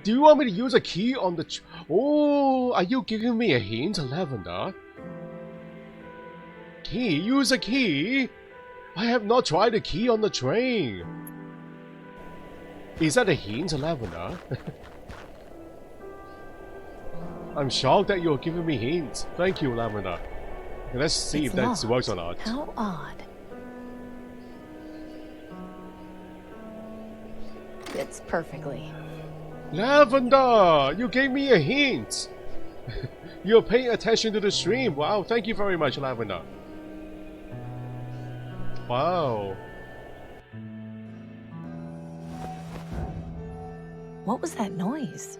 Do you want me to use a key on the... Oh, are you giving me a hint, Lavender? Key? Use a key? I have not tried a key on the train. Is that a hint, Lavender? I'm shocked that you're giving me hints. Thank you, Lavender. Let's see if that works or not. How odd. Fits perfectly. Lavender! You gave me a hint! You're paying attention to the stream. Wow, thank you very much, Lavender. Wow. What was that noise?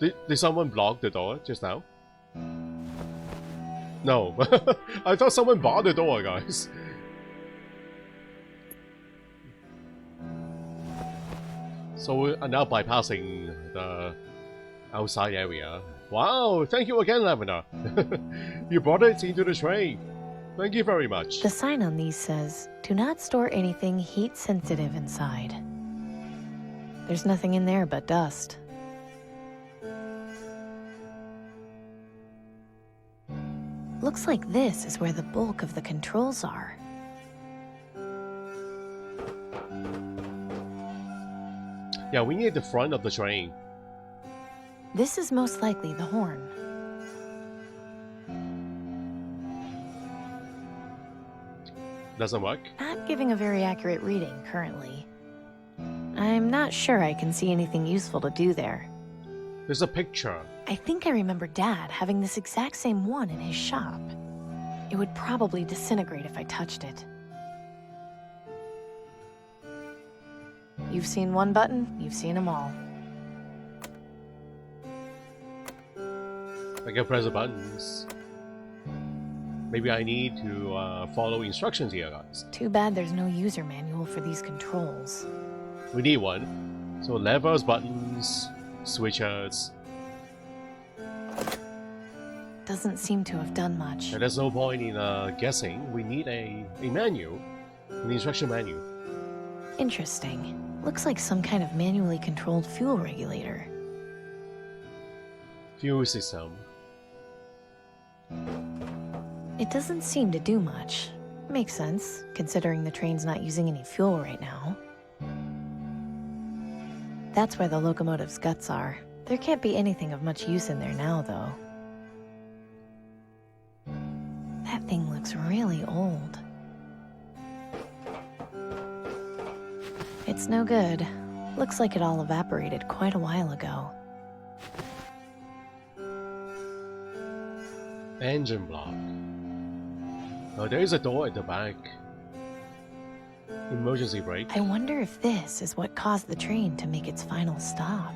Did someone block the door just now? No. I thought someone barred the door, guys. So we are now bypassing the outside area. Wow, thank you again, Lavender. You brought it into the train. Thank you very much. The sign on these says, do not store anything heat sensitive inside. There's nothing in there but dust. Looks like this is where the bulk of the controls are. Yeah, we need the front of the train. This is most likely the horn. Doesn't work? Not giving a very accurate reading currently. I'm not sure I can see anything useful to do there. There's a picture. I think I remember Dad having this exact same one in his shop. It would probably disintegrate if I touched it. You've seen one button, you've seen them all. I can press the buttons. Maybe I need to follow instructions here, guys. Too bad there's no user manual for these controls. We need one. So levers, buttons, switches. Doesn't seem to have done much. And there's no point in guessing. We need a menu, an instruction menu. Interesting. Looks like some kind of manually controlled fuel regulator. Fuel system. It doesn't seem to do much. Makes sense, considering the train's not using any fuel right now. That's where the locomotive's guts are. There can't be anything of much use in there now, though. That thing looks really old. It's no good. Looks like it all evaporated quite a while ago. Engine block. Oh, there is a door at the back. Emergency brake. I wonder if this is what caused the train to make its final stop.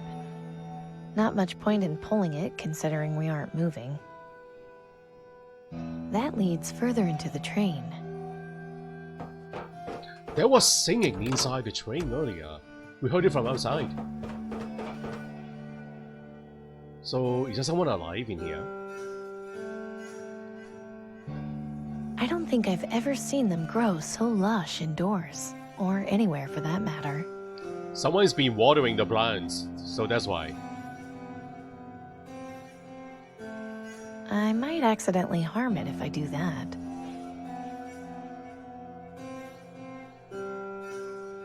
Not much point in pulling it, considering we aren't moving. That leads further into the train. There was singing inside the train earlier. We heard it from outside. So, is there someone alive in here? I don't think I've ever seen them grow so lush indoors, or anywhere for that matter. Someone's been watering the plants, so that's why. I might accidentally harm it if I do that.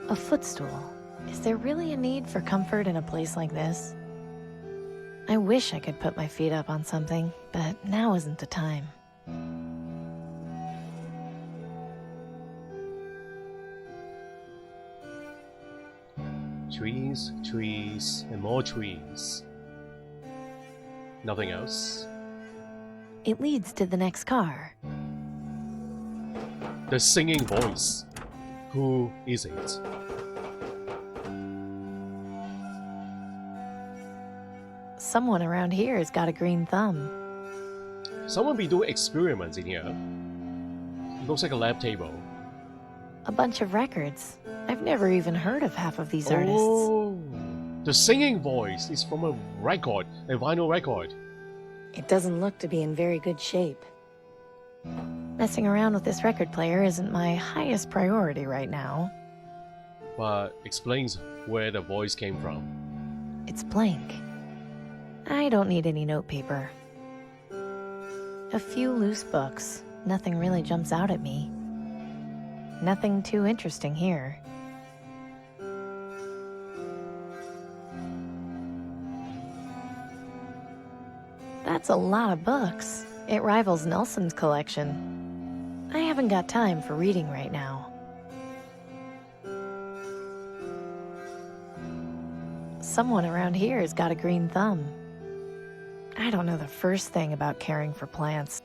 A footstool. Is there really a need for comfort in a place like this? I wish I could put my feet up on something, but now isn't the time. Trees, trees, and more trees. Nothing else. It leads to the next car. The singing voice. Who is it? Someone around here has got a green thumb. Someone be doing experiments in here. Looks like a lab table. A bunch of records. I've never even heard of half of these artists. Oh, the singing voice is from a record, a vinyl record. It doesn't look to be in very good shape. Messing around with this record player isn't my highest priority right now. But explains where the voice came from. It's blank. I don't need any notepaper. A few loose books. Nothing really jumps out at me. Nothing too interesting here. That's a lot of books. It rivals Nelson's collection. I haven't got time for reading right now. Someone around here has got a green thumb. I don't know the first thing about caring for plants.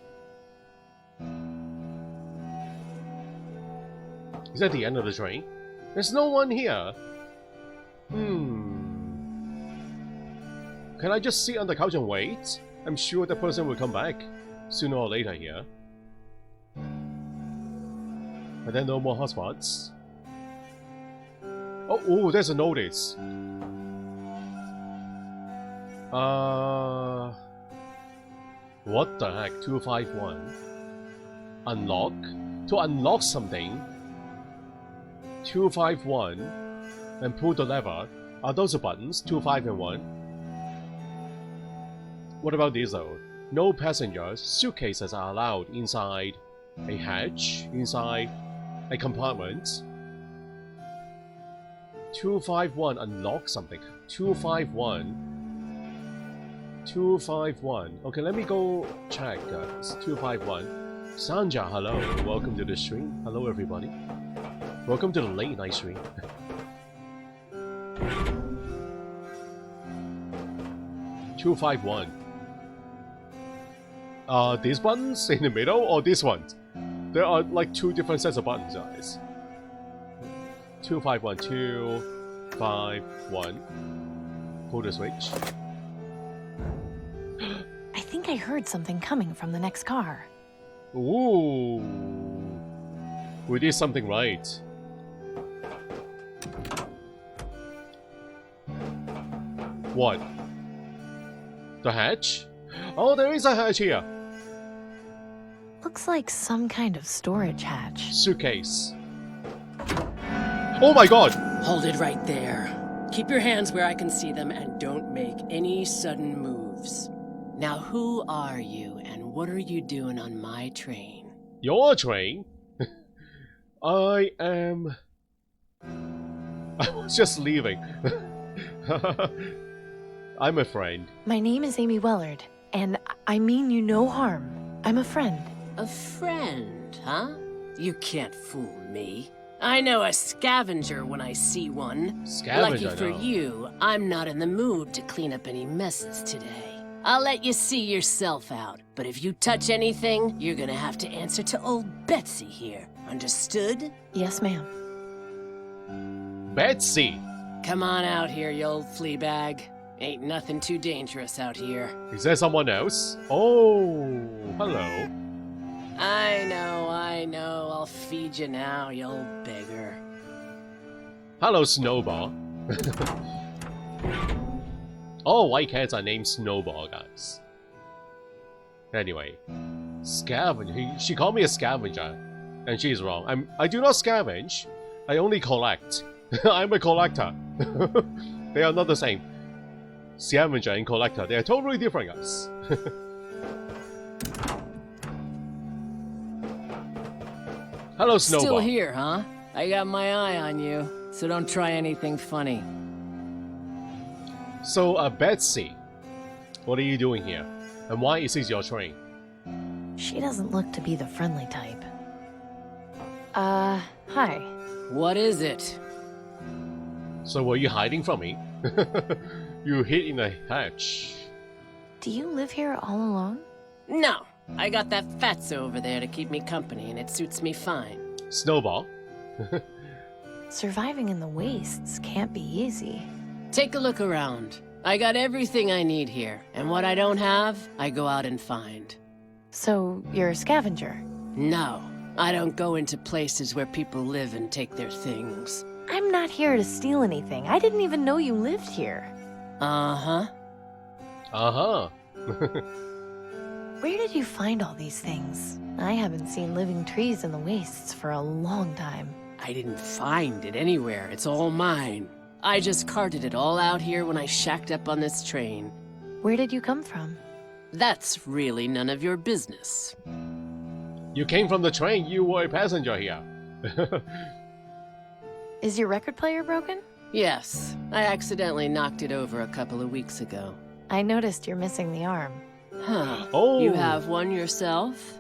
Is that the end of the train? There's no one here. Can I just sit on the couch and wait? I'm sure the person will come back sooner or later here. But then no more hotspots. Oh, there's a notice. What the heck? 251. Unlock? To unlock something. 251. And pull the lever. Are those the buttons? 2, 5, and 1. What about this though? No passengers. Suitcases are allowed inside a hatch, inside a compartment. 251. Unlock something. 251. 251. Okay, let me go check, guys. 251. Sanja, hello. Welcome to the stream. Hello, everybody. Welcome to the late night stream. 251. These buttons in the middle or this one? There are like two different sets of buttons, guys. 251. 251. Pull the switch. I think I heard something coming from the next car. Ooh. We did something right. What? The hatch? Oh, there is a hatch here. Looks like some kind of storage hatch. Suitcase. Oh my god! Hold it right there. Keep your hands where I can see them and don't make any sudden moves. Now, who are you and what are you doing on my train? Your train? I was just leaving. I'm a friend. My name is Amy Wellard, and I mean you no harm. I'm a friend. A friend, huh? You can't fool me. I know a scavenger when I see one. Scavenger, Lucky for no. you, I'm not in the mood to clean up any messes today. I'll let you see yourself out, but if you touch anything, you're gonna have to answer to old Betsy here. Understood? Yes, ma'am. Betsy! Come on out here, you old flea bag. Ain't nothing too dangerous out here. Is there someone else? Oh, hello. I know. I'll feed you now, you old beggar. Hello, Snowball. All white cats are named Snowball, guys. Anyway, scavenger. She called me a scavenger, and she's wrong. I do not scavenge. I only collect. I'm a collector. They are not the same. Scavenger and collector, they are totally different, guys. Hello, Snowball. Still here, huh? I got my eye on you, so don't try anything funny. So, Betsy, what are you doing here? And why is this your train? She doesn't look to be the friendly type. Hi. What is it? So were you hiding from me? You hid in a hatch. Do you live here all alone? No, I got that fatso over there to keep me company, and it suits me fine. Snowball? Surviving in the wastes can't be easy. Take a look around. I got everything I need here, and what I don't have, I go out and find. So, you're a scavenger? No, I don't go into places where people live and take their things. I'm not here to steal anything. I didn't even know you lived here. Uh-huh. Uh-huh. Where did you find all these things? I haven't seen living trees in the wastes for a long time. I didn't find it anywhere. It's all mine. I just carted it all out here when I shacked up on this train. Where did you come from? That's really none of your business. You came from the train, you were a passenger here. Is your record player broken? Yes, I accidentally knocked it over a couple of weeks ago. I noticed you're missing the arm. Huh. Oh. You have one yourself?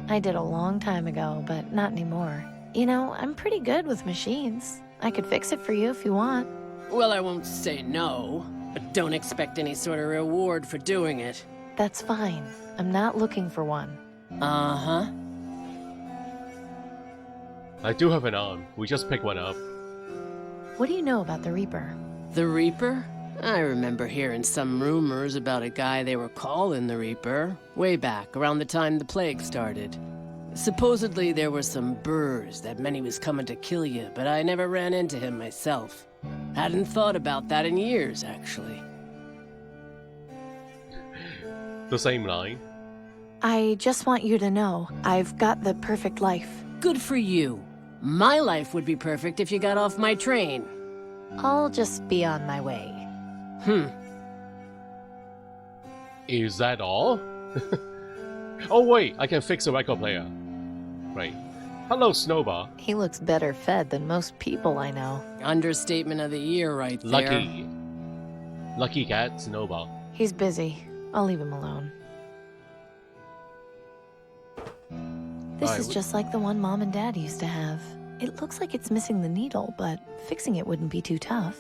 I did a long time ago, but not anymore. You know, I'm pretty good with machines. I could fix it for you if you want. Well, I won't say no, but don't expect any sort of reward for doing it. That's fine. I'm not looking for one. Uh-huh. I do have an arm. We just picked one up. What do you know about the Reaper? The Reaper? I remember hearing some rumors about a guy they were calling the Reaper, way back around the time the plague started. Supposedly there were some burrs that meant he was coming to kill you, but I never ran into him myself. Hadn't thought about that in years, actually. The same line. I just want you to know, I've got the perfect life. Good for you. My life would be perfect if you got off my train. I'll just be on my way. Is that all? Oh wait, I can fix a record player. Right. Hello, Snowball. He looks better fed than most people I know. Understatement of the year right there. Lucky. Lucky cat, Snowball. He's busy. I'll leave him alone. This is just like the one Mom and Dad used to have. It looks like it's missing the needle, but fixing it wouldn't be too tough.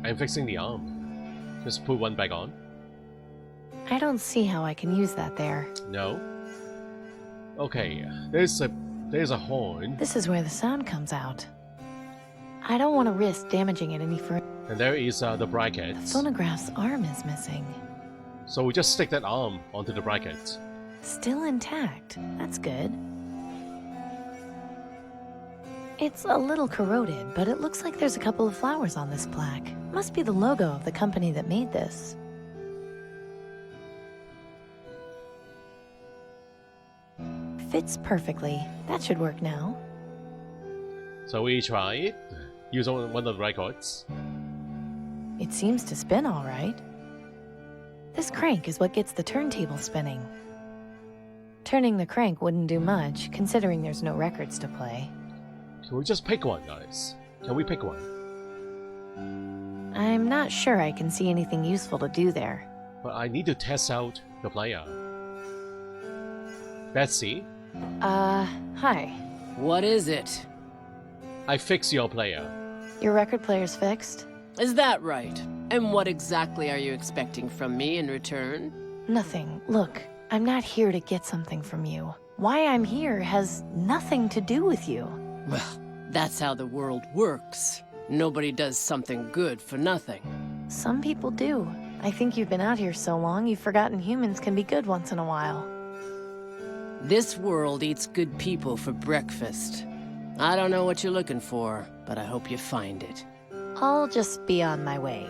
I'm fixing the arm. Just put one back on. I don't see how I can use that there. No. Okay, there's a horn. This is where the sound comes out. I don't want to risk damaging it any further. And there is the The brackets. phonograph's arm is missing. So we just stick that arm onto the bracket. Still intact. That's good. It's a little corroded, but it looks like there's a couple of flowers on this plaque. Must be the logo of the company that made this. Fits perfectly. That should work now. So we try it. Use one of the records. It seems to spin all right. This crank is what gets the turntable spinning. Turning the crank wouldn't do much, considering there's no records to play. Can we just pick one, guys? Can we pick one? I'm not sure I can see anything useful to do there. But I need to test out the player. Betsy, Hi. What is it? I fix your player. Your record player's fixed? Is that right? And what exactly are you expecting from me in return? Nothing. Look, I'm not here to get something from you. Why I'm here has nothing to do with you. Well, that's how the world works. Nobody does something good for nothing. Some people do. I think you've been out here so long, you've forgotten humans can be good once in a while. This world eats good people for breakfast. I don't know what you're looking for, but I hope you find it. I'll just be on my way.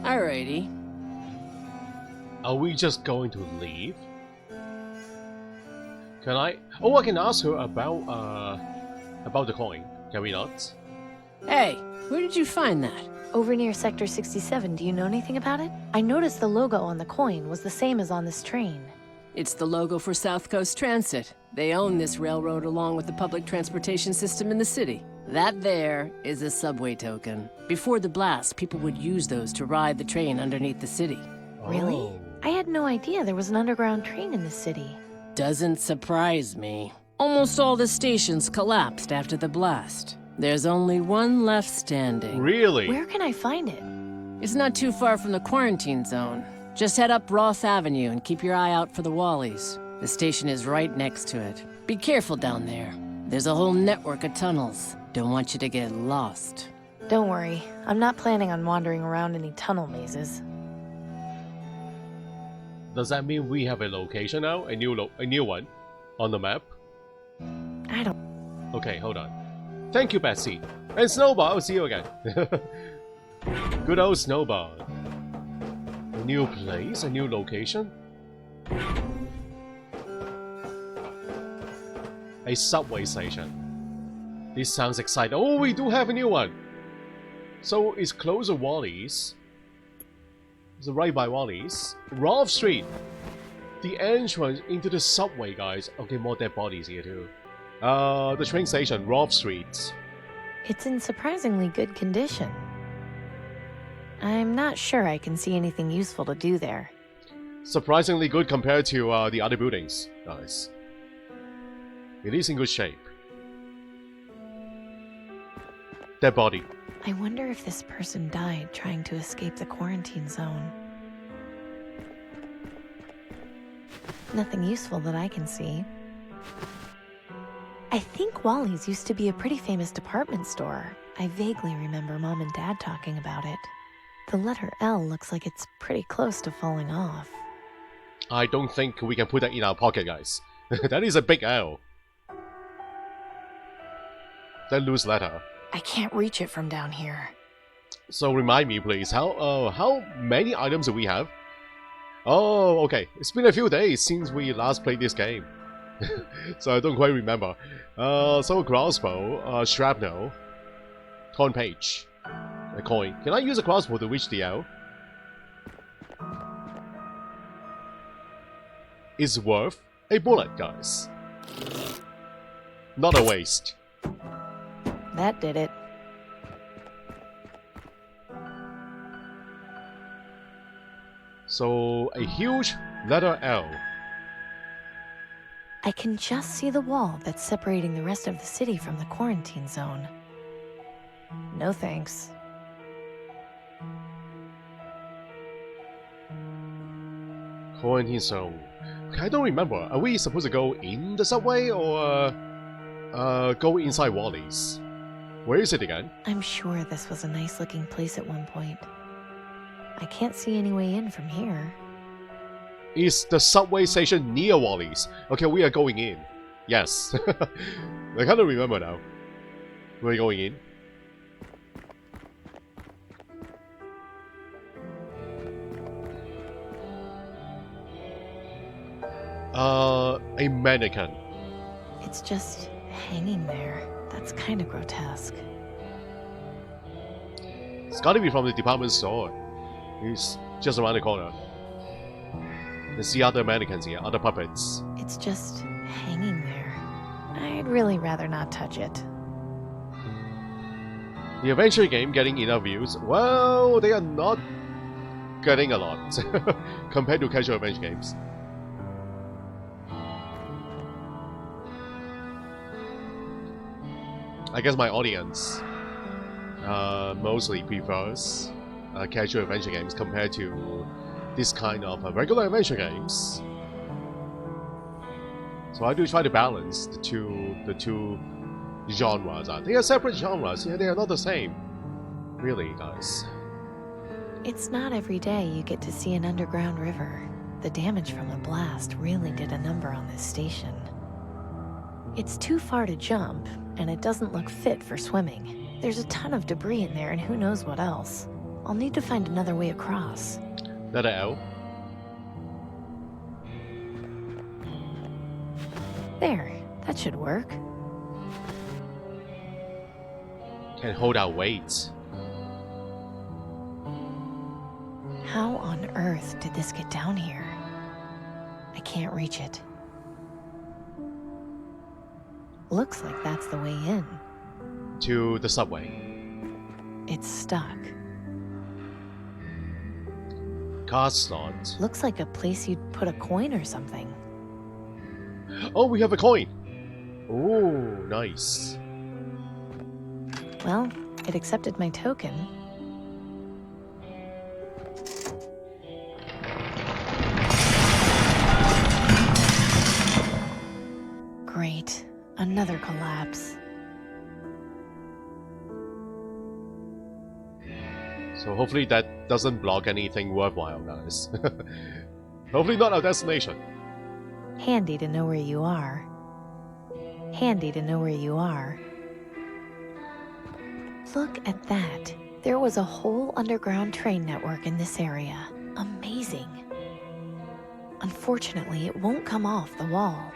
Alrighty. Are we just going to leave? Can I? Oh, I can ask her about the coin. Can we not? Hey, where did you find that? Over near Sector 67, do you know anything about it? I noticed the logo on the coin was the same as on this train. It's the logo for South Coast Transit. They own this railroad along with the public transportation system in the city. That there is a subway token. Before the blast, people would use those to ride the train underneath the city. Really? Oh. I had no idea there was an underground train in this city. Doesn't surprise me. Almost all the stations collapsed after the blast. There's only one left standing. Really? Where can I find it? It's not too far from the quarantine zone. Just head up Ross Avenue and keep your eye out for the Wallies. The station is right next to it. Be careful down there. There's a whole network of tunnels. Don't want you to get lost. Don't worry, I'm not planning on wandering around any tunnel mazes. Does that mean we have a location now? A new one on the map? I don't... Okay, hold on. Thank you, Betsy. And Snowball, I'll see you again. Good old Snowball. A new place? A new location? A subway station. This sounds exciting. Oh, we do have a new one! So it's close to Wally's. It's right by Wally's. Rolfe Street. The entrance into the subway, guys. Okay, more dead bodies here too. The train station, Rolfe Street. It's in surprisingly good condition. I'm not sure I can see anything useful to do there. Surprisingly good compared to the other buildings, guys. It is in good shape. Dead body. I wonder if this person died trying to escape the quarantine zone. Nothing useful that I can see. I think Wally's used to be a pretty famous department store. I vaguely remember Mom and Dad talking about it. The letter L looks like it's pretty close to falling off. I don't think we can put that in our pocket, guys. That is a big L. That loose letter. I can't reach it from down here. So remind me, please, how many items do we have? Oh, okay. It's been a few days since we last played this game. So I don't quite remember. So crossbow, shrapnel, coin page, a coin. Can I use a crossbow to reach the L? It's worth a bullet, guys. Not a waste. That did it. So, a huge letter L. I can just see the wall that's separating the rest of the city from the quarantine zone. No thanks. Quarantine zone. I don't remember. Are we supposed to go in the subway or go inside Wally's? Where is it again? I'm sure this was a nice looking place at one point. I can't see any way in from here. Is the subway station near Wally's? Okay, we are going in. Yes. I kind of remember now. We're going in. A mannequin. It's just hanging there. That's kind of grotesque. It's gotta be from the department store. It's just around the corner. Let's see other mannequins here, other puppets. It's just hanging there. I'd really rather not touch it. The adventure game getting enough views? Well, they are not getting a lot compared to casual adventure games. I guess my audience mostly prefers casual adventure games compared to this kind of regular adventure games. So I do try to balance the two genres. They are separate genres. Yeah, they are not the same. Really, guys. It's not every day you get to see an underground river. The damage from the blast really did a number on this station. It's too far to jump, and it doesn't look fit for swimming. There's a ton of debris in there and who knows what else. I'll need to find another way across. Letter L. There, that should work. Can hold our weight. How on earth did this get down here? I can't reach it. Looks like that's the way in. To the subway. It's stuck. Card slot. Looks like a place you'd put a coin or something. Oh, we have a coin. Oh, nice. Well, it accepted my token. Great. Another collapse. So hopefully that doesn't block anything worthwhile, guys. Hopefully not our destination. Handy to know where you are. Handy to know where you are. Look at that. There was a whole underground train network in this area. Amazing. Unfortunately, it won't come off the wall.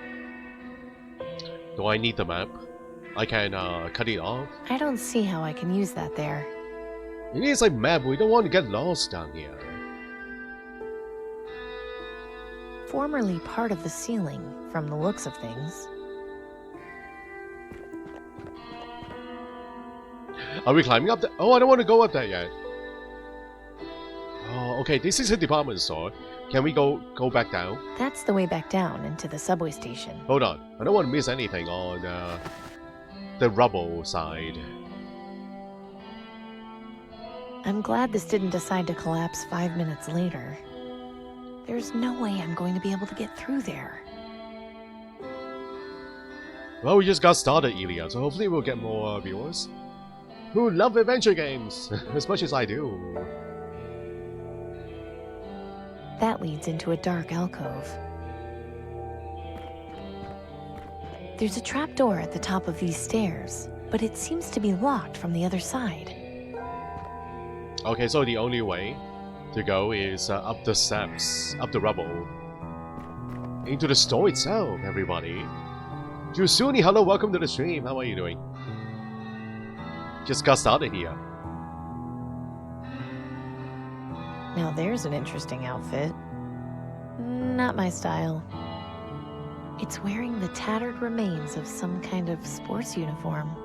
Do I need the map? I can cut it off. I don't see how I can use that there. It is a map, we don't want to get lost down here. Formerly part of the ceiling, from the looks of things. Are we climbing up there? Oh, I don't want to go up there yet. Oh, okay, this is a department store. Can we go back down? That's the way back down into the subway station. Hold on, I don't want to miss anything on the rubble side. I'm glad this didn't decide to collapse 5 minutes later. There's no way I'm going to be able to get through there. Well, we just got started, Ilya, so hopefully we'll get more viewers who love adventure games as much as I do. That leads into a dark alcove. There's a trapdoor at the top of these stairs, but it seems to be locked from the other side. Okay, so the only way to go is up the steps, up the rubble, into the store itself, everybody. Jusuni, hello, welcome to the stream. How are you doing? Just got started here. Now there's an interesting outfit. Not my style. It's wearing the tattered remains of some kind of sports uniform.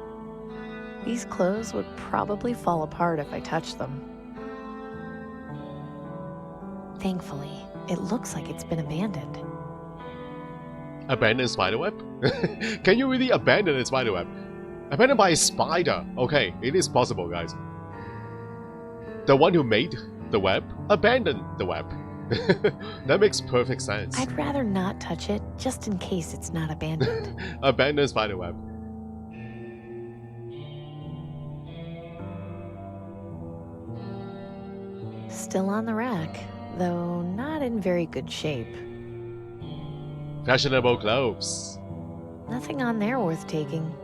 These clothes would probably fall apart if I touched them. Thankfully, it looks like it's been abandoned. Abandoned spiderweb? Can you really abandon a spiderweb? Abandoned by a spider. Okay, it is possible, guys. The one who made the web abandoned the web. That makes perfect sense. I'd rather not touch it, just in case it's not abandoned. Abandoned spiderweb. Still on the rack, though not in very good shape. Fashionable clothes. Nothing on there worth taking.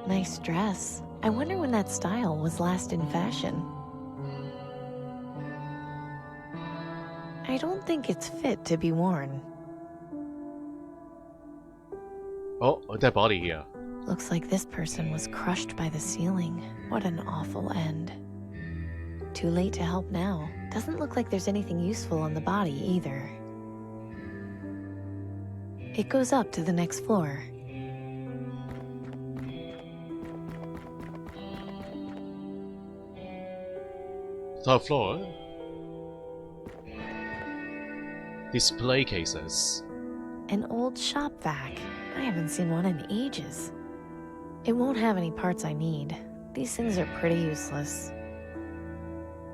Nice dress. I wonder when that style was last in fashion. I don't think it's fit to be worn. Oh, that body here. Looks like this person was crushed by the ceiling. What an awful end. Too late to help now. Doesn't look like there's anything useful on the body either. It goes up to the next floor. Top floor. Display cases. An old shop vac. I haven't seen one in ages. It won't have any parts I need. These things are pretty useless.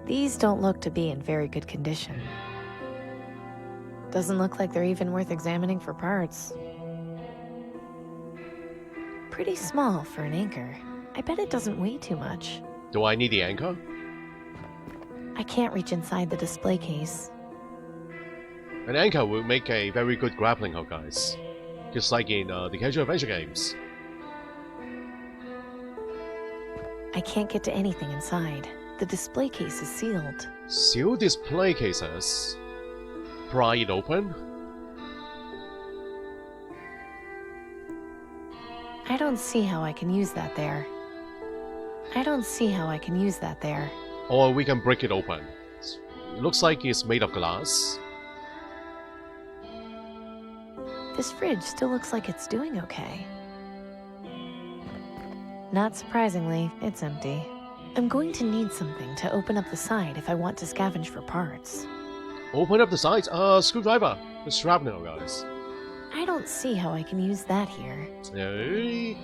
These don't look to be in very good condition. Doesn't look like they're even worth examining for parts. Pretty small for an anchor. I bet it doesn't weigh too much. Do I need the anchor? I can't reach inside the display case. An anchor will make a very good grappling hook, guys. Just like in the casual adventure games. I can't get to anything inside. The display case is sealed. Sealed display cases. Pry it open. I don't see how I can use that there. I don't see how I can use that there. Or we can break it open. It looks like it's made of glass. This fridge still looks like it's doing okay. Not surprisingly, it's empty. I'm going to need something to open up the side if I want to scavenge for parts. Open up the sides. Screwdriver. The shrapnel, guys. I don't see how I can use that here. Hey.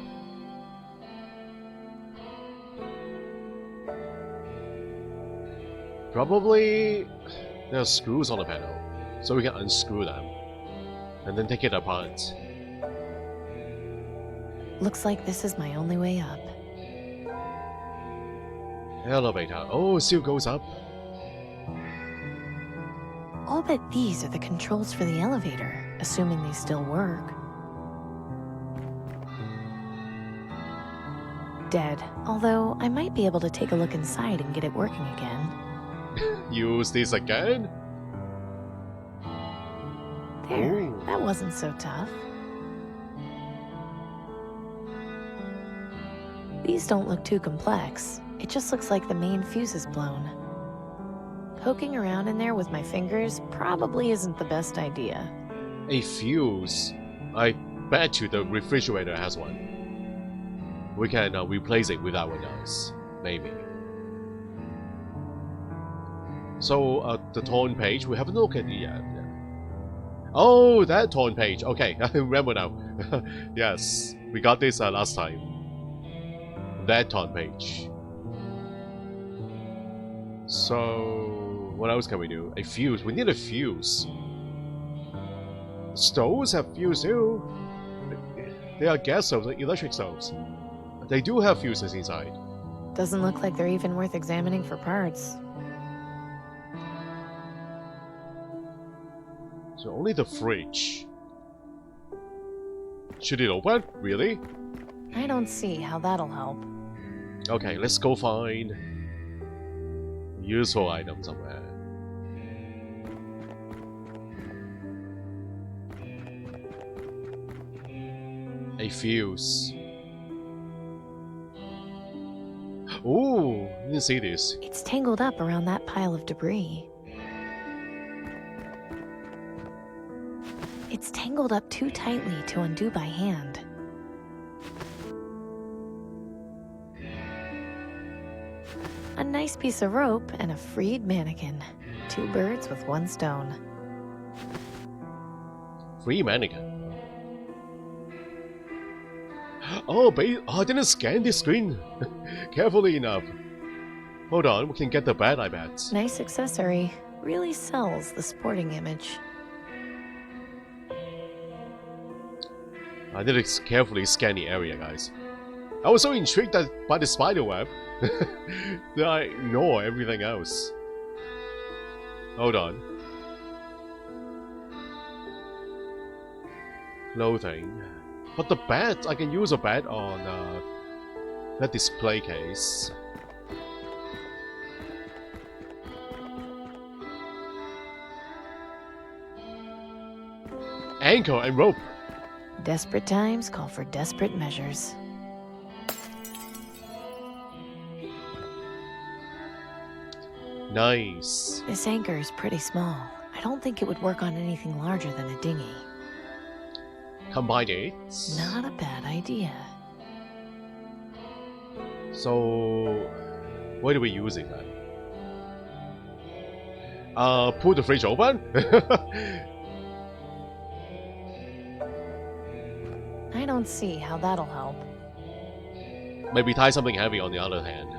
Probably there are screws on the panel, so we can unscrew them and then take it apart. Looks like this is my only way up. Elevator. Oh, it still goes up. I'll bet these are the controls for the elevator, assuming they still work. Dead, although I might be able to take a look inside and get it working again. Use this again? There, Ooh. that wasn't so tough. These don't look too complex. It just looks like the main fuse is blown. Poking around in there with my fingers probably isn't the best idea. A fuse? I bet you the refrigerator has one. We can replace it with our nose, maybe. So, the torn page, we haven't looked at it yet. Oh, that torn page. Okay, I remember now. Yes, we got this last time. That torn page. So, what else can we do? A fuse. We need a fuse. Stoves have fuse too. They are gas stoves, like electric stoves. They do have fuses inside. Doesn't look like they're even worth examining for parts. So only the fridge. Should it open? Really? I don't see how that'll help. Okay, let's go find a useful item somewhere. A fuse. Ooh, didn't see this. It's tangled up around that pile of debris. It's tangled up too tightly to undo by hand. A nice piece of rope and a freed mannequin. 2 birds with 1 stone. Free mannequin. Oh, I didn't scan this screen carefully enough. Hold on, we can get the bat, I bet. Nice accessory. Really sells the sporting image. I need to carefully scan the area, guys. I was so intrigued by the spider web that I ignore everything else. Hold on. Clothing. But the bat, I can use a bat on that display case. Anchor and rope. Desperate times call for desperate measures. Nice. This anchor is pretty small. I don't think it would work on anything larger than a dinghy. Combine it. Not a bad idea. So, what are we using then? Pull the fridge open? I don't see how that'll help. Maybe tie something heavy on the other hand,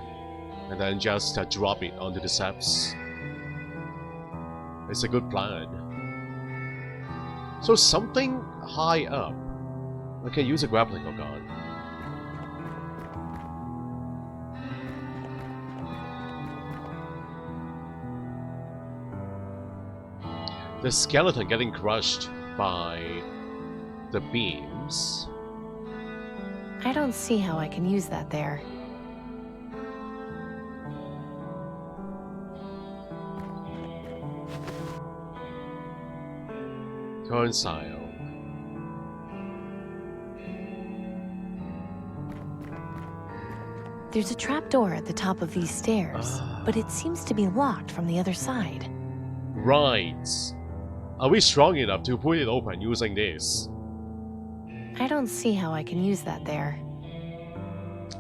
and then just drop it onto the steps. It's a good plan. So something high up. I can use a grappling hook on. The skeleton getting crushed by the beams. I don't see how I can use that there. Turnstile. There's a trapdoor at the top of these stairs, but it seems to be locked from the other side. Right. Are we strong enough to pull it open using this? I don't see how I can use that there.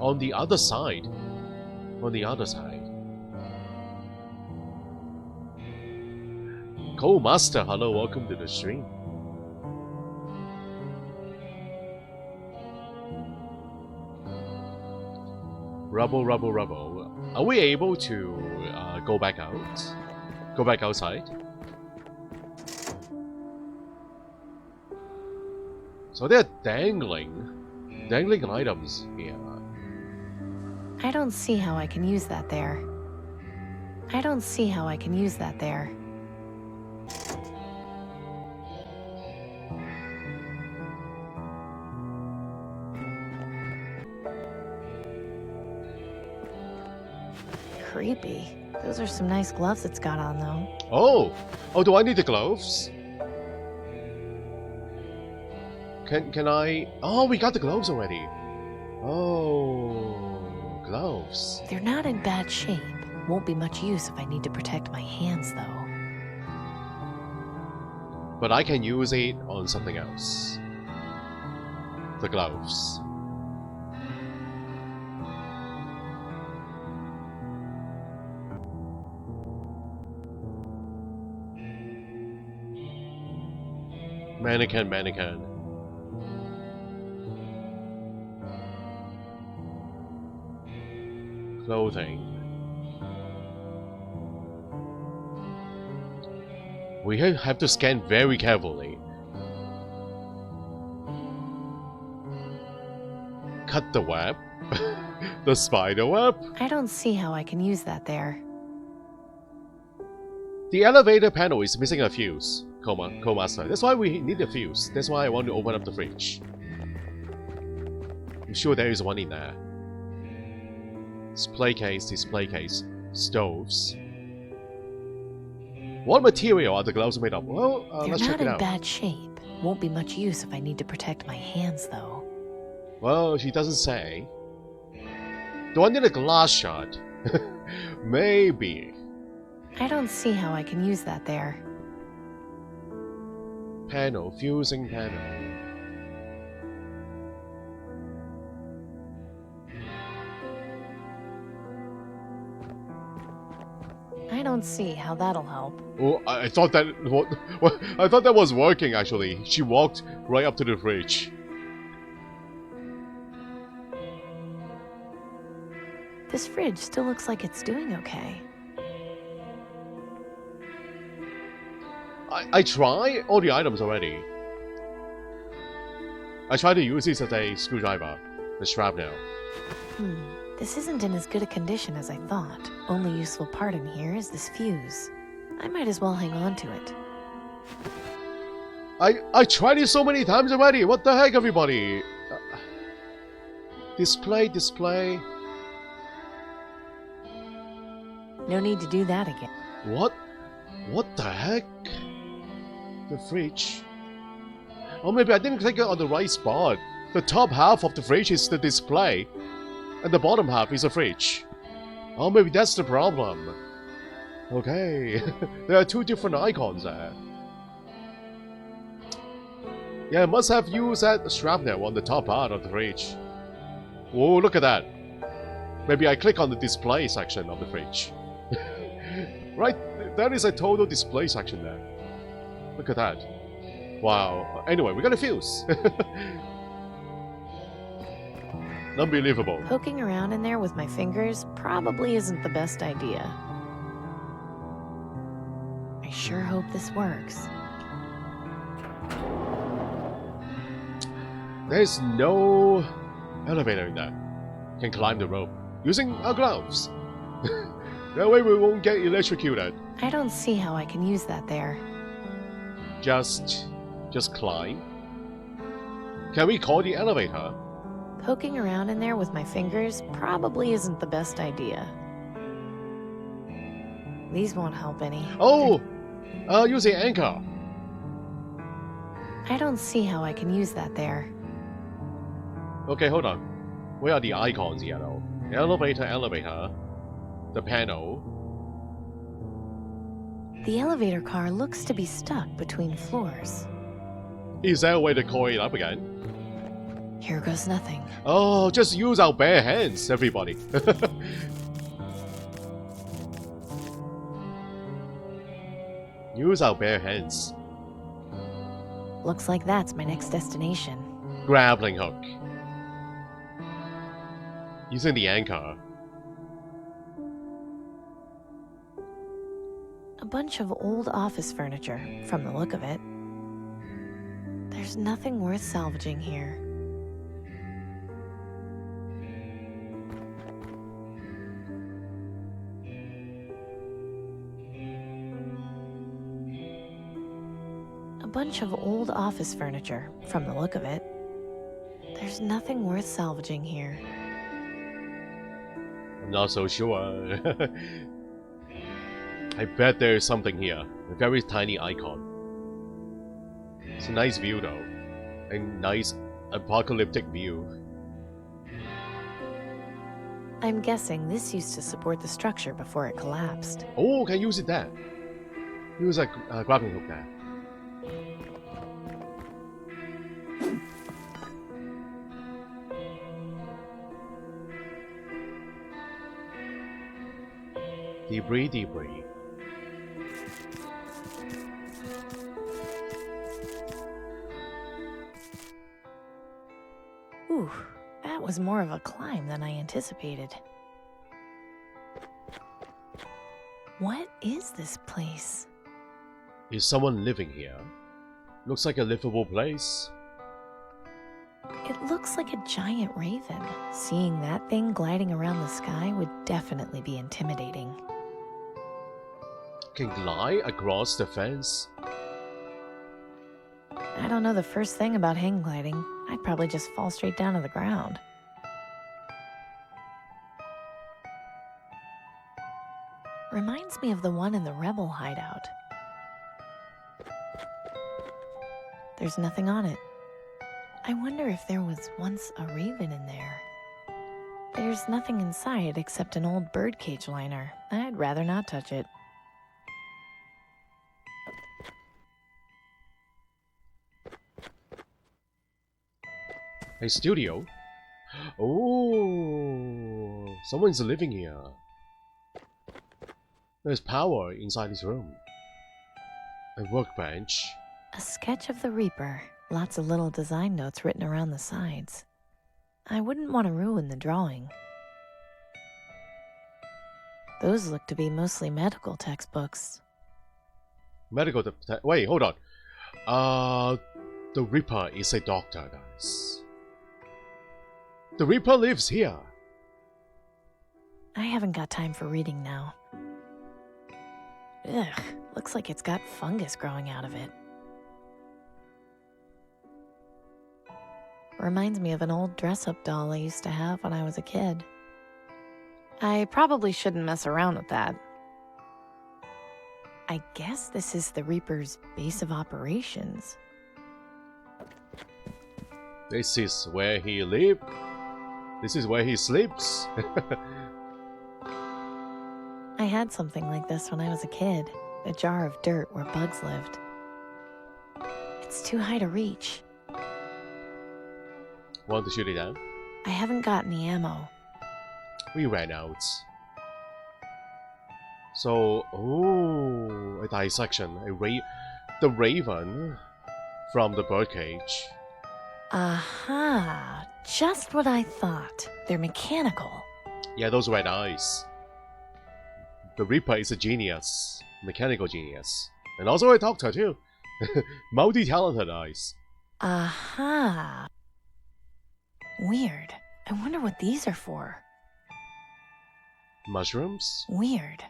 On the other side. On the other side. Cold Master, hello, welcome to the stream. Rubble, rubble, rubble. Are we able to go back out? Go back outside? So they're dangling items here. I don't see how I can use that there. I don't see how I can use that there. Creepy. Those are some nice gloves it's got on, though. Oh, do I need the gloves? Can I? Oh, we got the gloves already. Oh, Gloves. They're not in bad shape. Won't be much use if I need to protect my hands, though. But I can use it on something else. The gloves. Mannequin, mannequin. Clothing. We have to scan very carefully. Cut the web? The spider web? I don't see how I can use that there. The elevator panel is missing a fuse, Co-Master. That's why we need a fuse. That's why I want to open up the fridge. I'm sure there is one in there. Display case, stoves. What material are the gloves made of? Well, let's check it They're not out. in bad shape. Won't be much use if I need to protect my hands, though. Well, she doesn't say. Do I need a glass shot? Maybe. I don't see how I can use that there. Panel, fusing panel. I don't see how that'll help. Oh, I thought that I thought that was working actually. She walked right up to the fridge. This fridge still looks like it's doing okay. I try all the items already. I tried to use this as a screwdriver, the shrapnel. This isn't in as good a condition as I thought. Only useful part in here is this fuse. I might as well hang on to it. I tried it so many times already. What the heck, everybody? Display. No need to do that again. What the heck? The fridge. Oh, maybe I didn't click it on the right spot. The top half of the fridge is the display, and the bottom half is the fridge. Oh, maybe that's the problem. Okay, there are two different icons there. Yeah, I must have used that shrapnel on the top part of the fridge. Oh, look at that. Maybe I click on the display section of the fridge. Right, that is a total display section there. Look at that. Wow. Anyway, we got a fuse. Unbelievable. Poking around in there with my fingers probably isn't the best idea. I sure hope this works. There's no elevator in there. Can climb the rope using our gloves. That way we won't get electrocuted. I don't see how I can use that there. Just climb. Can we call the elevator? Poking around in there with my fingers probably isn't the best idea. These won't help any. Oh! Use the anchor. I don't see how I can use that there. Okay, hold on. Where are the icons here though? Elevator. The panel. The elevator car looks to be stuck between floors. Is there a way to call it up again? Here goes nothing. Oh, just use our bare hands, everybody. Use our bare hands. Looks like that's my next destination. Grappling hook. Using the anchor. A bunch of old office furniture, from the look of it. There's nothing worth salvaging here. A bunch of old office furniture, from the look of it. There's nothing worth salvaging here. I'm not so sure. I bet there is something here. A very tiny icon. It's a nice view though. A nice apocalyptic view. I'm guessing this used to support the structure before it collapsed. Oh, can use it there. Use a grappling hook there. Debris. Ooh, that was more of a climb than I anticipated. What is this place? Is someone living here? Looks like a livable place. It looks like a giant raven. Seeing that thing gliding around the sky would definitely be intimidating. Can glide across the fence. I don't know the first thing about hang gliding. I'd probably just fall straight down to the ground. Reminds me of the one in the rebel hideout. There's nothing on it. I wonder if there was once a raven in there. There's nothing inside except an old birdcage liner. I'd rather not touch it. A studio? Oh, someone's living here. There's power inside this room. A workbench. A sketch of the Reaper. Lots of little design notes written around the sides. I wouldn't want to ruin the drawing. Those look to be mostly medical textbooks. Wait, hold on. The Reaper is a doctor, guys. The Reaper lives here. I haven't got time for reading now. Ugh, looks like it's got fungus growing out of it. Reminds me of an old dress-up doll I used to have when I was a kid. I probably shouldn't mess around with that. I guess this is the Reaper's base of operations. This is where he lives. This is where he sleeps. I had something like this when I was a kid. A jar of dirt where bugs lived. It's too high to reach. Want to shoot it down? I haven't got any ammo. We ran out. So, oh, a dissection. The raven from the birdcage. Aha! Just what I thought. They're mechanical. Yeah, those red eyes. The Reaper is a genius. Mechanical genius. And also a doctor, too. Multi-talented eyes. Aha! Weird. I wonder what these are for. Mushrooms? Weird.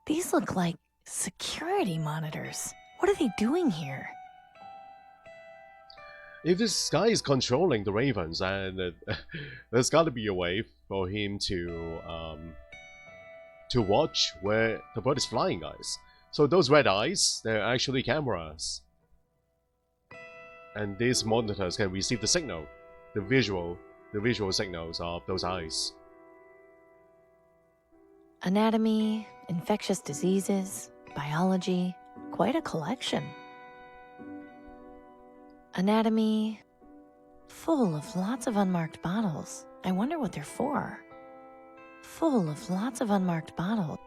These look like security monitors. What are they doing here? If this guy is controlling the ravens, and there's got to be a way for him to watch where the bird is flying, guys. So those red eyes, they're actually cameras, and these monitors can receive the signal, the visual signals of those eyes. Anatomy, infectious diseases, biology, quite a collection. Anatomy, full of lots of unmarked bottles. I wonder what they're for. Full of lots of unmarked bottles.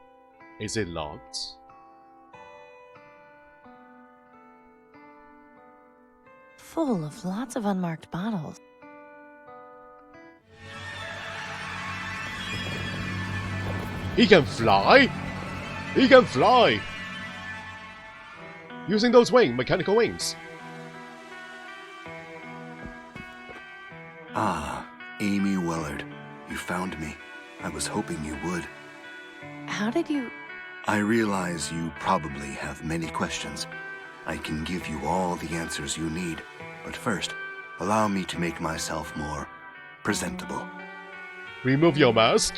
Is it locked? Full of lots of unmarked bottles. He can fly! He can fly! Using those mechanical wings. Ah, Amy Willard. You found me. I was hoping you would. How did you... I realize you probably have many questions. I can give you all the answers you need. But first, allow me to make myself more presentable. Remove your mask.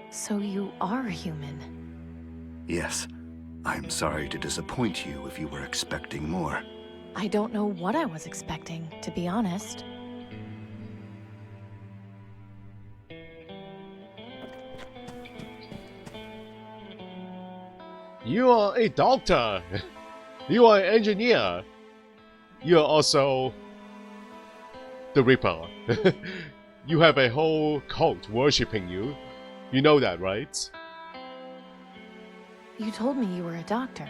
So you are human? Yes. I'm sorry to disappoint you if you were expecting more. I don't know what I was expecting, to be honest. You are a doctor. You are an engineer. You are also the Reaper. You have a whole cult worshipping you. You know that, right? You told me you were a doctor.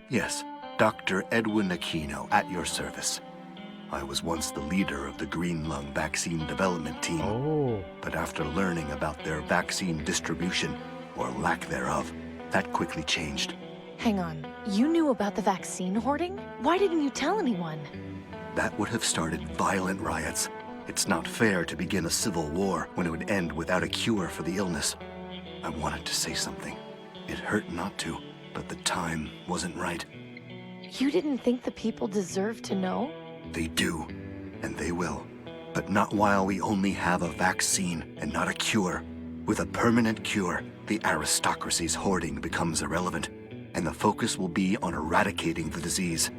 Yes, Dr. Edwin Aquino, at your service. I was once the leader of the Green Lung vaccine development team. Oh. But after learning about their vaccine distribution, or lack thereof, that quickly changed. Hang on, you knew about the vaccine hoarding? Why didn't you tell anyone? That would have started violent riots. It's not fair to begin a civil war when it would end without a cure for the illness. I wanted to say something. It hurt not to, but the time wasn't right. You didn't think the people deserved to know? They do, and they will. But not while we only have a vaccine and not a cure. With a permanent cure, the aristocracy's hoarding becomes irrelevant, and the focus will be on eradicating the disease.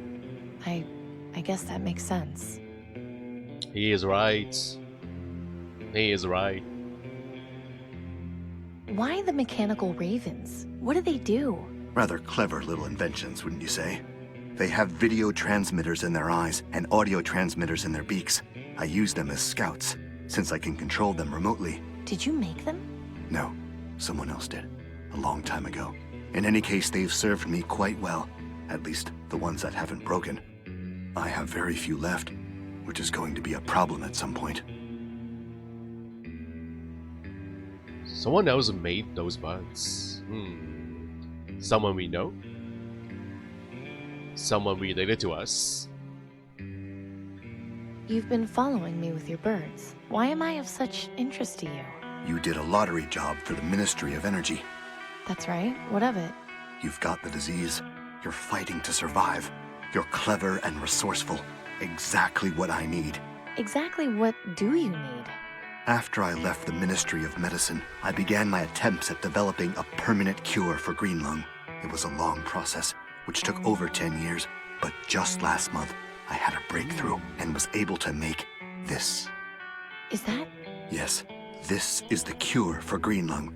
I guess that makes sense. He is right. He is right. Why the mechanical ravens? What do they do? Rather clever little inventions, wouldn't you say? They have video transmitters in their eyes and audio transmitters in their beaks. I use them as scouts, since I can control them remotely. Did you make them? No, someone else did, a long time ago. In any case, they've served me quite well, at least the ones that haven't broken. I have very few left, which is going to be a problem at some point. Someone else made those buds. Someone we know? Someone related to us? You've been following me with your birds. Why am I of such interest to you? You did a lottery job for the Ministry of Energy. That's right. What of it? You've got the disease. You're fighting to survive. You're clever and resourceful. Exactly what I need. Exactly what do you need? After I left the Ministry of Medicine, I began my attempts at developing a permanent cure for Green Lung. It was a long process, which took over 10 years, but just last month, I had a breakthrough and was able to make this. Is that? Yes, this is the cure for Green Lung.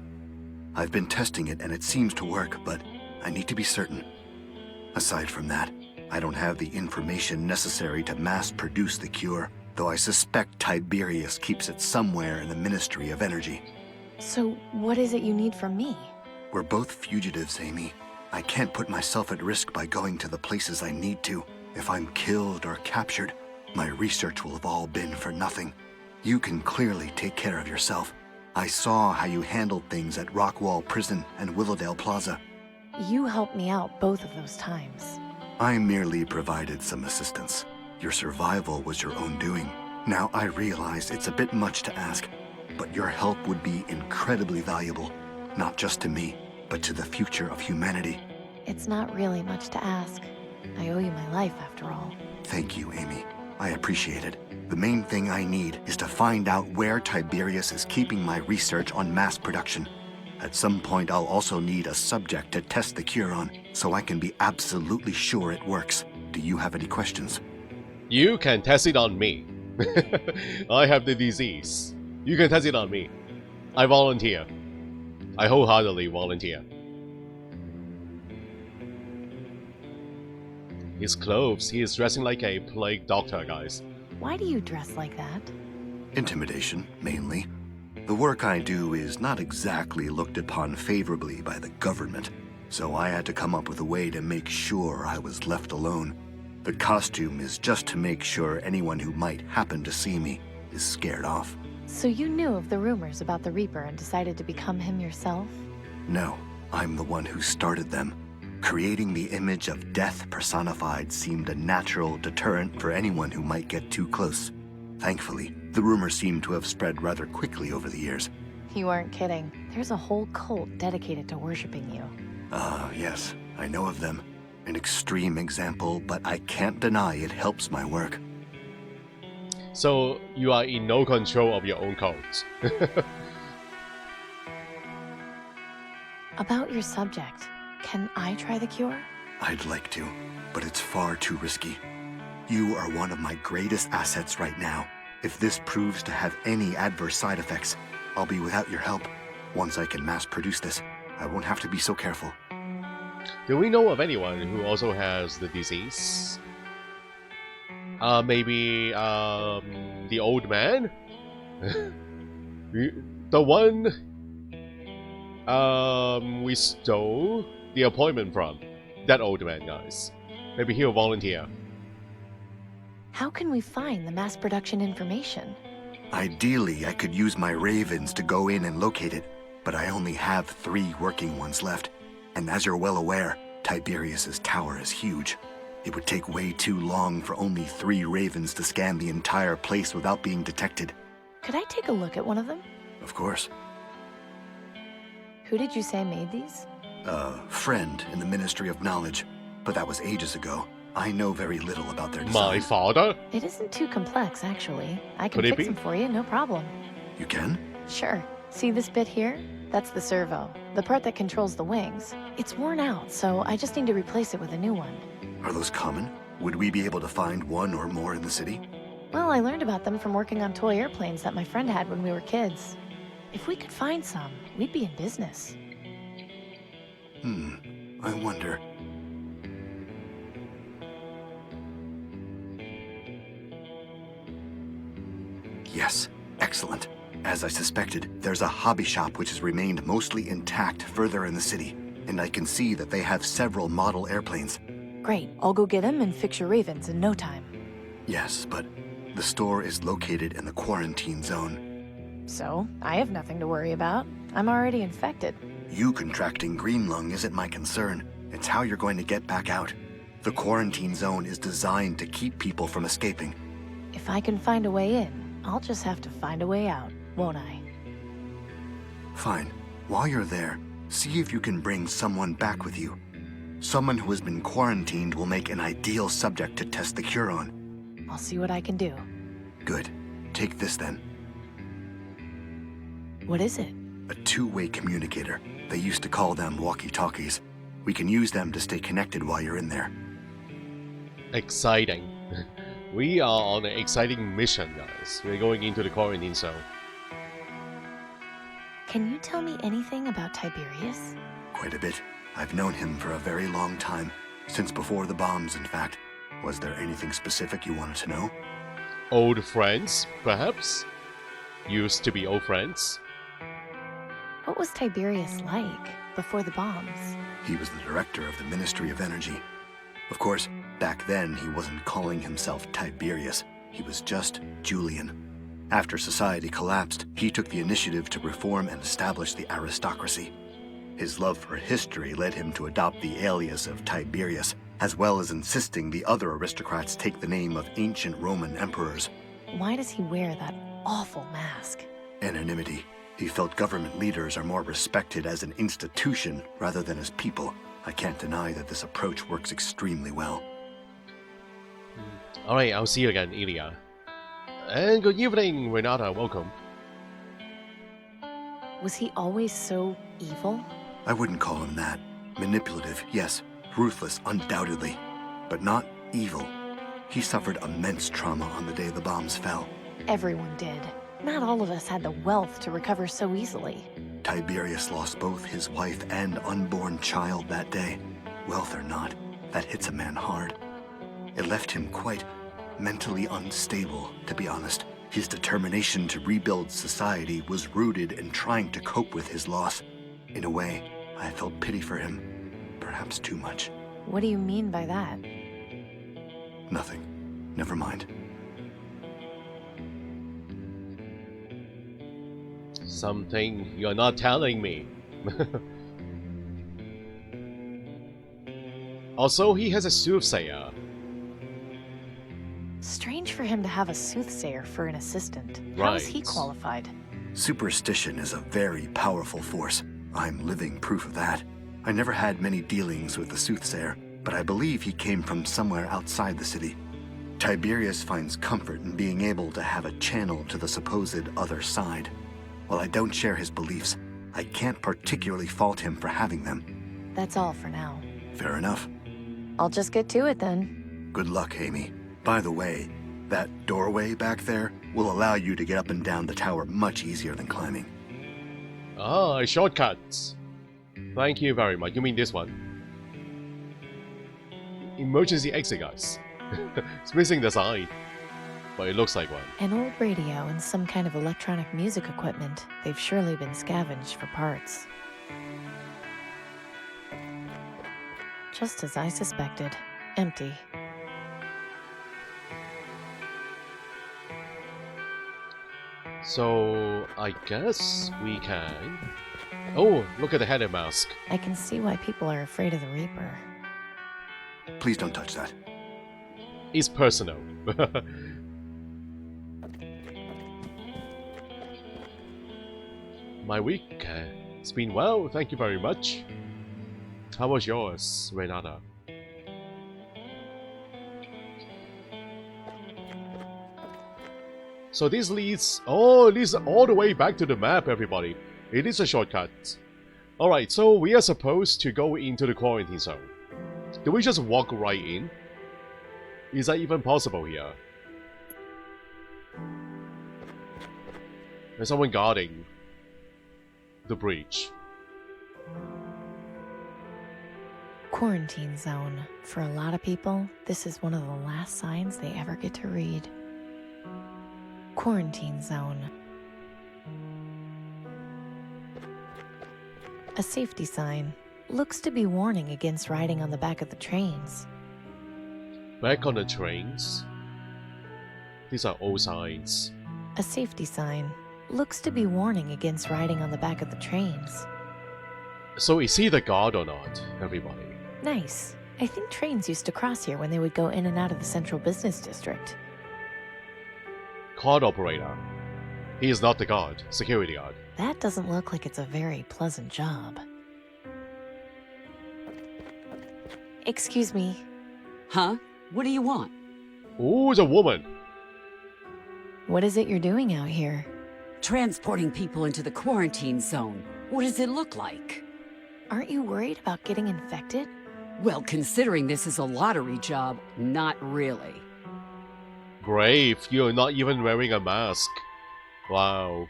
I've been testing it and it seems to work, but I need to be certain. Aside from that, I don't have the information necessary to mass produce the cure, though I suspect Tiberius keeps it somewhere in the Ministry of Energy. So, what is it you need from me? We're both fugitives, Amy. I can't put myself at risk by going to the places I need to. If I'm killed or captured, my research will have all been for nothing. You can clearly take care of yourself. I saw how you handled things at Rockwall Prison and Willowdale Plaza. You helped me out both of those times. I merely provided some assistance. Your survival was your own doing. Now I realize it's a bit much to ask, but your help would be incredibly valuable, not just to me, but to the future of humanity. It's not really much to ask. I owe you my life, after all. Thank you, Amy. I appreciate it. The main thing I need is to find out where Tiberius is keeping my research on mass production. At some point, I'll also need a subject to test the cure on, so I can be absolutely sure it works. Do you have any questions? You can test it on me. I have the disease. You can test it on me. I volunteer. I wholeheartedly volunteer. His clothes, he is dressing like a plague doctor, guys. Why do you dress like that? Intimidation, mainly. The work I do is not exactly looked upon favorably by the government, so I had to come up with a way to make sure I was left alone. The costume is just to make sure anyone who might happen to see me is scared off. So you knew of the rumors about the Reaper and decided to become him yourself? No, I'm the one who started them. Creating the image of death personified seemed a natural deterrent for anyone who might get too close. Thankfully, the rumors seem to have spread rather quickly over the years. You aren't kidding. There's a whole cult dedicated to worshipping you. Yes, I know of them. An extreme example, but I can't deny it helps my work. So, you are in no control of your own cult. About your subject, can I try the cure? I'd like to, but it's far too risky. You are one of my greatest assets right now. If this proves to have any adverse side effects, I'll be without your help. Once I can mass produce this, I won't have to be so careful. Do we know of anyone who also has the disease? Maybe, the old man? The one, we stole the appointment from. That old man, guys. Maybe he'll volunteer. How can we find the mass production information? Ideally, I could use my ravens to go in and locate it, but I only have 3 working ones left. And as you're well aware, Tiberius's tower is huge. It would take way too long for only 3 ravens to scan the entire place without being detected. Could I take a look at one of them? Of course. Who did you say made these? A friend in the Ministry of Knowledge, but that was ages ago. I know very little about their design. My father? It isn't too complex, actually. I can Could it fix be? them for you, no problem. You can? Sure. See this bit here? That's the servo, the part that controls the wings. It's worn out, so I just need to replace it with a new one. Are those common? Would we be able to find one or more in the city? Well, I learned about them from working on toy airplanes that my friend had when we were kids. If we could find some, we'd be in business. I wonder. Yes, excellent. As I suspected, there's a hobby shop which has remained mostly intact further in the city, and I can see that they have several model airplanes. Great, I'll go get them and fix your ravens in no time. Yes, but the store is located in the quarantine zone. So, I have nothing to worry about. I'm already infected. You contracting green lung isn't my concern. It's how you're going to get back out. The quarantine zone is designed to keep people from escaping. If I can find a way in, I'll just have to find a way out, won't I? Fine. While you're there, see if you can bring someone back with you. Someone who has been quarantined will make an ideal subject to test the cure on. I'll see what I can do. Good. Take this then. What is it? A two-way communicator. They used to call them walkie-talkies. We can use them to stay connected while you're in there. Exciting. We are on an exciting mission, guys. We're going into the quarantine zone. Can you tell me anything about Tiberius? Quite a bit. I've known him for a very long time. Since before the bombs, in fact. Was there anything specific you wanted to know? Old friends, perhaps? Used to be old friends. What was Tiberius like before the bombs? He was the director of the Ministry of Energy. Of course, back then he wasn't calling himself Tiberius. He was just Julian. After society collapsed, he took the initiative to reform and establish the aristocracy. His love for history led him to adopt the alias of Tiberius, as well as insisting the other aristocrats take the name of ancient Roman emperors. Why does he wear that awful mask? Anonymity. He felt government leaders are more respected as an institution rather than as people. I can't deny that this approach works extremely well. Alright, I'll see you again, Ilya. And good evening, Renata, welcome. Was he always so evil? I wouldn't call him that. Manipulative, yes. Ruthless, undoubtedly. But not evil. He suffered immense trauma on the day the bombs fell. Everyone did. Not all of us had the wealth to recover so easily. Tiberius lost both his wife and unborn child that day. Wealth or not, that hits a man hard. It left him quite mentally unstable, to be honest. His determination to rebuild society was rooted in trying to cope with his loss. In a way, I felt pity for him. Perhaps too much. What do you mean by that? Nothing. Never mind. Something you're not telling me. Also, he has a soothsayer. Strange for him to have a soothsayer for an assistant. How is he Right. qualified? Superstition is a very powerful force. I'm living proof of that. I never had many dealings with the soothsayer, but I believe he came from somewhere outside the city. Tiberius finds comfort in being able to have a channel to the supposed other side. While I don't share his beliefs, I can't particularly fault him for having them. That's all for now. Fair enough. I'll just get to it then. Good luck, Amy. By the way, that doorway back there will allow you to get up and down the tower much easier than climbing. Ah, shortcuts. Thank you very much. You mean this one? Emergency exit, guys. It's missing the sign, but it looks like one. An old radio and some kind of electronic music equipment. They've surely been scavenged for parts. Just as I suspected. Empty. So, I guess we can... Oh, look at the head and mask. I can see why people are afraid of the Reaper. Please don't touch that. It's personal. My week has been well, thank you very much. How was yours, Renata? So this leads... Oh, it leads all the way back to the map, everybody. It is a shortcut. Alright, so we are supposed to go into the quarantine zone. Do we just walk right in? Is that even possible here? There's someone guarding the breach. Quarantine zone. For a lot of people, this is one of the last signs they ever get to read. Quarantine zone. A safety sign. Looks to be warning against riding on the back of the trains. Back on the trains. These are old signs. A safety sign. Looks to be warning against riding on the back of the trains. So is he the guard or not, everybody? Nice. I think trains used to cross here when they would go in and out of the central business district. Card operator. He is not the guard, security guard. That doesn't look like it's a very pleasant job. Excuse me. Huh? What do you want? Ooh, it's a woman. What is it you're doing out here? Transporting people into the quarantine zone. What does it look like? Aren't you worried about getting infected? Well, considering this is a lottery job, not really. Brave, you're not even wearing a mask. Wow.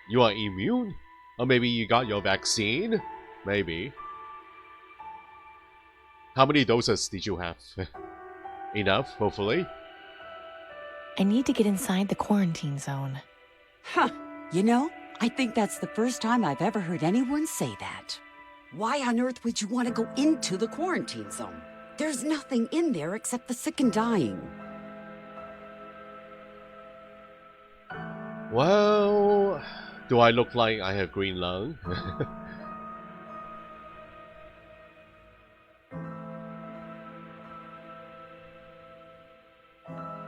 You are immune? Or maybe you got your vaccine? Maybe. How many doses did you have? Enough, hopefully. I need to get inside the quarantine zone. Huh. You know, I think that's the first time I've ever heard anyone say that. Why on earth would you want to go into the quarantine zone? There's nothing in there except the sick and dying. Well, do I look like I have green lung?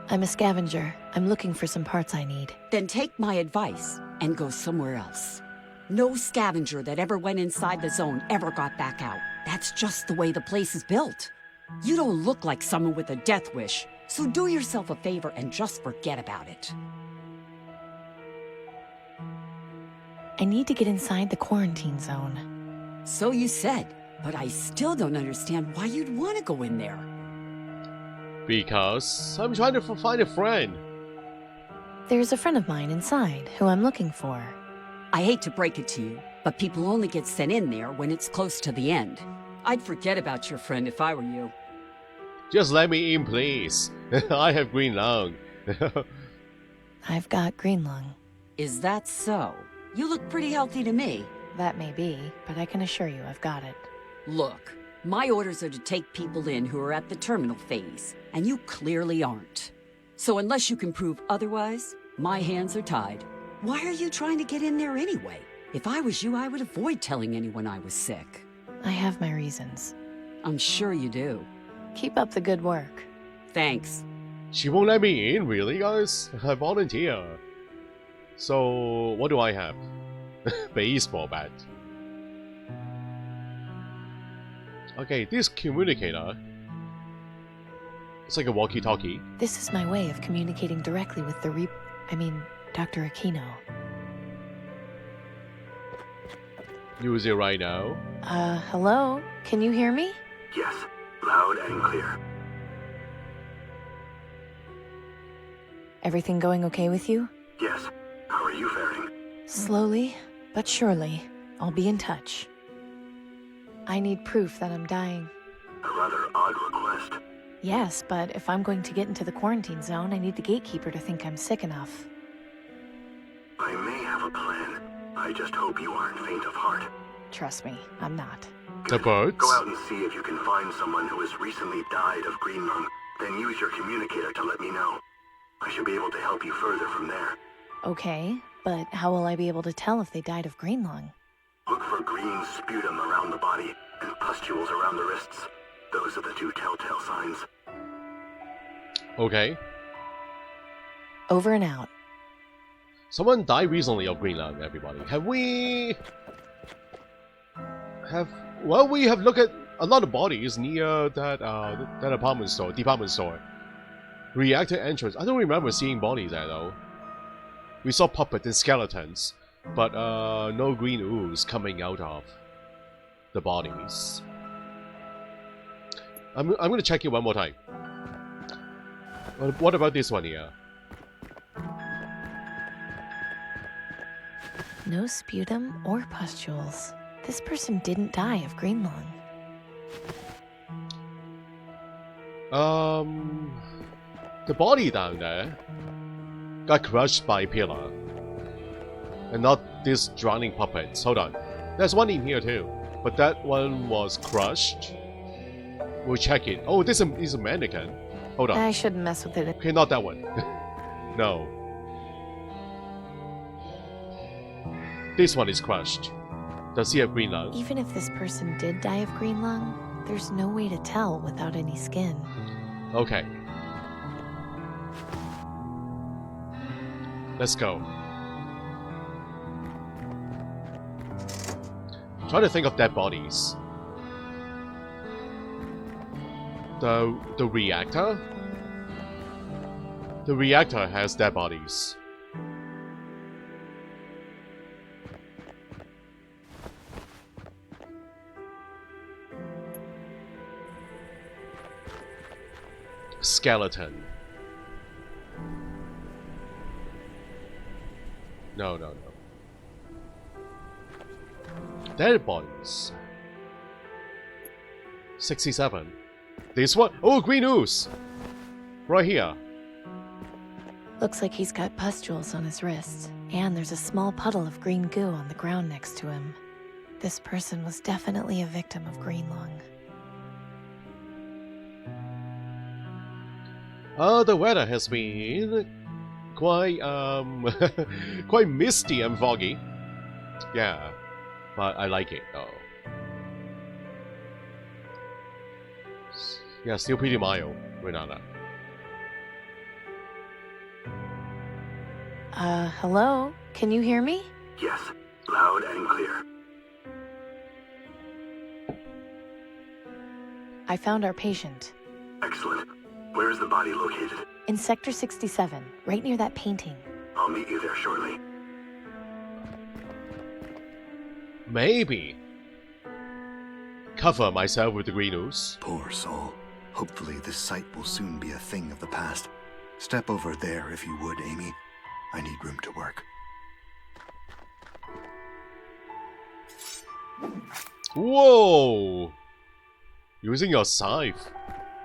I'm a scavenger. I'm looking for some parts I need. Then take my advice and go somewhere else. No scavenger that ever went inside the zone ever got back out. That's just the way the place is built. You don't look like someone with a death wish, so do yourself a favor and just forget about it. I need to get inside the quarantine zone. So you said, but I still don't understand why you'd want to go in there. Because I'm trying to find a friend. There's a friend of mine inside who I'm looking for. I hate to break it to you, but people only get sent in there when it's close to the end. I'd forget about your friend if I were you. Just let me in, please. I have green lung. I've got green lung. Is that so? You look pretty healthy to me. That may be, but I can assure you I've got it. Look, my orders are to take people in who are at the terminal phase, and you clearly aren't. So unless you can prove otherwise, my hands are tied. Why are you trying to get in there anyway? If I was you, I would avoid telling anyone I was sick. I have my reasons. I'm sure you do. Keep up the good work. Thanks. She won't let me in, really, guys? I volunteer. So, what do I have? Baseball bat. Okay, this communicator. It's like a walkie-talkie. This is my way of communicating directly with the Dr. Aquino. Use it right now. Hello? Can you hear me? Yes, loud and clear. Everything going okay with you? Yes. How are you faring? Slowly, but surely, I'll be in touch. I need proof that I'm dying. A rather odd request. Yes, but if I'm going to get into the quarantine zone, I need the gatekeeper to think I'm sick enough. I may have a plan. I just hope you aren't faint of heart. Trust me, I'm not. The birds? Go out and see if you can find someone who has recently died of green lung. Then use your communicator to let me know. I should be able to help you further from there. Okay, but how will I be able to tell if they died of green lung? Look for green sputum around the body and pustules around the wrists. Those are the two telltale signs. Okay. Over and out. Someone died recently of green lung, everybody. Well, we have looked at a lot of bodies near that department store. Reactor entrance. I don't remember seeing bodies there though. We saw puppets and skeletons, but no green ooze coming out of the bodies. I'm gonna check it one more time. What about this one here? No sputum or pustules. This person didn't die of green lung. The body down there got crushed by a pillar. And not these drowning puppets. Hold on. There's one in here too. But that one was crushed. We'll check it. Oh, this is a mannequin. Hold on. I shouldn't mess with it. Okay, not that one. No. This one is crushed. Does he have green lung? Even if this person did die of green lung, there's no way to tell without any skin. Okay. Let's go. Try to think of dead bodies. The reactor? The reactor has dead bodies. Skeleton. No. Dead bodies. 67. This one? Oh, green ooze! Right here. Looks like he's got pustules on his wrists, and there's a small puddle of green goo on the ground next to him. This person was definitely a victim of green lung. The weather has been quite quite misty and foggy. Yeah, but I like it though. Yeah, still pretty mild, Renata. Hello? Can you hear me? Yes, loud and clear. I found our patient. Excellent. Where is the body located? In Sector 67, right near that painting. I'll meet you there shortly. Maybe cover myself with the green ooze. Poor soul. Hopefully this site will soon be a thing of the past. Step over there if you would, Amy. I need room to work. Whoa! Using your scythe.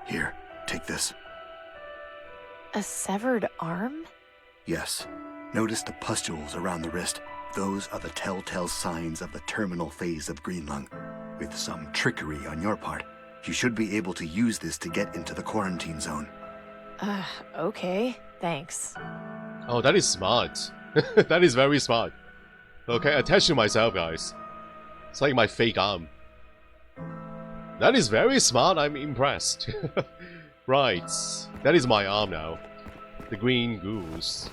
Here, take this. A severed arm? Yes. Notice the pustules around the wrist. Those are the telltale signs of the terminal phase of green lung. With some trickery on your part, you should be able to use this to get into the quarantine zone. Okay. Thanks. Oh, that is smart. That is very smart. Okay, attach to myself, guys. It's like my fake arm. That is very smart, I'm impressed. Right, that is my arm now. The green goose.